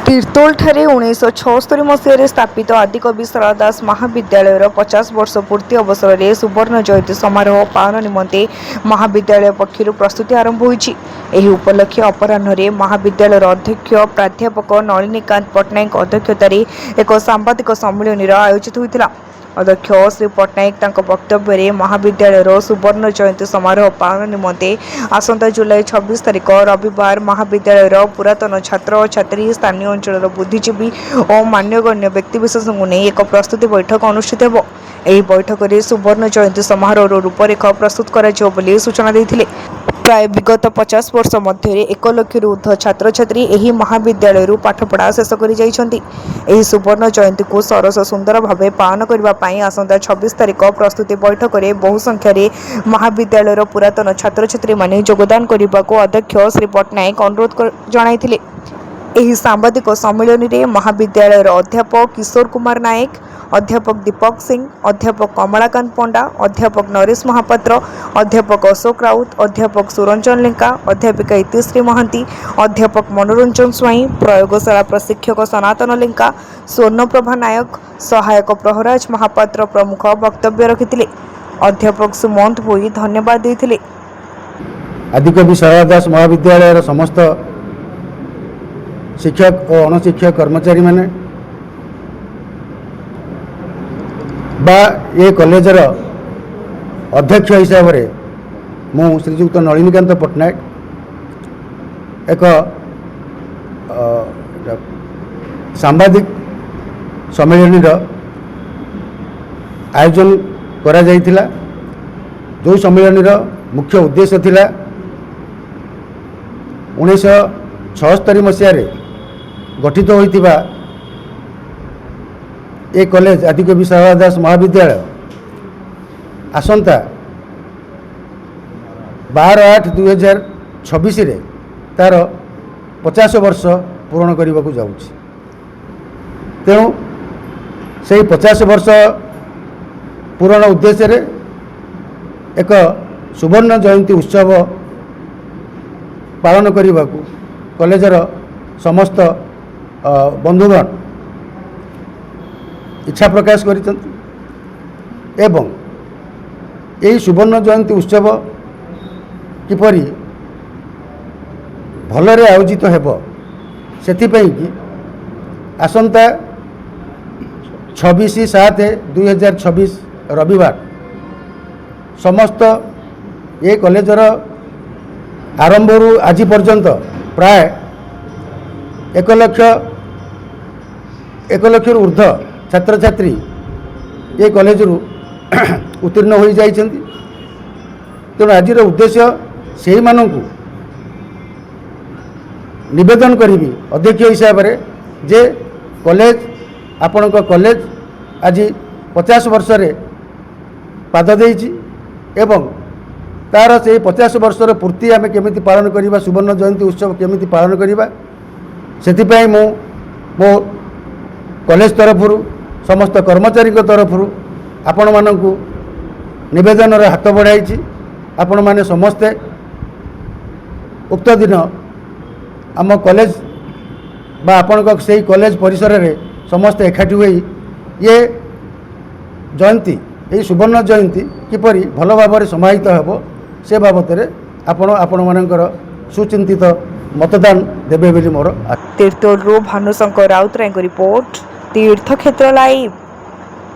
तीर्तोलଠାରେ 1976 मसीह स्थापित आदिकवि सारला दास महाविद्यालय 50 वर्ष पूर्ति अवसर में सुवर्ण जयंती समारोह पालन निमंते महाविद्यालय पक्षर प्रस्तुति आरंभ होईछि। एही उपलक्षे अपराह्न महाविद्यालय अध्यक्ष प्राध्यापक नलिनीकांत पट्टनायक अध्यक्षतार एक सांबादिक सम्मेलन आयोजित होता। अध्यक्ष श्री पट्टनायक तांको वक्तव्य में महाविद्यालय सुवर्ण जयंती समारोह पालन निमंते आसंता जुलाई 26 तारिख रविवार महाविद्यालय पुरातन छात्र छात्री स्थानीय अंचल बुद्धिजीवी और मान्यगण्य व्यक्तिविशेष नहीं एक प्रस्तुति बैठक अनुष्ठित हो। यह बैठक में सुवर्ण जयंती समारोह रूपरेख प्रस्तुत कर सूचना देते। प्राय विगत 50 वर्ष मध्य 1 लाख ऊर्ध्व छात्र छात्री एही महाविद्यालय पाठपढ़ा शेष कर सुवर्ण जयंती को सरस सुंदर भाव पालन करने आसंता 26 तारिख प्रस्तुति बैठक में बहु संख्यार महाविद्यालय पुरातन छात्र छात्री माने योगदान करने को अध्यक्ष श्री पट्टनायक अनुरोध जणाइथिले। एही सांबादिक सम्मेलन में महाविद्यालय अध्यापक किशोर कुमार नायक, अध्यापक दीपक सिंह, अध्यापक कमलाकांत पंडा, अध्यापक नरेश महापात्र, अध्यापक अशोक राउत, अध्यापक सुरंजन लेंका, अध्यापिका इतिश्री महांती, अध्यापक मनोरंजन स्वाई, प्रयोगशाला प्रशिक्षक सनातन लेंका, स्वर्णप्रभा नायक, सहायक प्रहराज महापात्र प्रमुख वक्तव्य रखिथिले। अध्यापक सुमंत भोई धन्यवाद देथिले। आदिकवि सारला दास महाविद्यालय समस्त शिक्षक और अणशिक्षक कर्मचारी माने बा ये कॉलेजर अध्यक्ष हिसाब से मु श्रीजुक्त नलिनीकांत पट्टनायक एक सांबादिक सम्मेलन आयोजन करा जाइथिला। जो सम्मेलन मुख्य उद्देश्य थिला 1976 मसीह गठित होइतिबा ए कॉलेज आदिकवि सारला दास महाविद्यालय आसंता 12/8/2026 रे तार 50 वर्ष पूर्ण करने को जाऊँगी। तेणु से 50 वर्ष पूरण उद्देश्य रे एक सुवर्ण जयंती उत्सव पालन करने को कॉलेजर समस्त बंधुगण इच्छा प्रकाश करिसंति एवं यही सुवर्ण जयंती उत्सव किपरि भलरे आयोजित हेब सेथिपई कि आसंता 26/7/2026 रविवार समस्त ये कॉलेजर आरंभ आज पर्यंत प्राय 1 लाख ऊर्ध्व छात्र छात्री ये कॉलेज उत्तीर्ण हो जाइछन्ति। तेणु आज उद्देश्य से मानू निवेदन करी अध्यक्ष हिसाब से जे कॉलेज आपण कॉलेज आज 50 वर्ष रे पाद देइछि एवं तार से 50 वर्षर पूर्ति आम केमिति पालन करिबा सुवर्ण जयंती उत्सव केमिति पालन करिबा सेथिपई मो कॉलेज तरफ समस्त कर्मचारी तरफ आपण मानकु निवेदन रे हाथ बढ़ाई आपण माने समस्ते उक्त दिन आम कॉलेज बा आपण से कॉलेज परिसर रे समस्त एकाठी हुई ये जयंती यही सुवर्ण जयंती किपरि भल भाव समाहित हेब से बाबद आपण मानकर सुचिंतित मतदान देवे बोली मोर। तीर्तोल भानुशंकर राउतराय रिपोर्ट तीर्थक्षेत्र लाइव।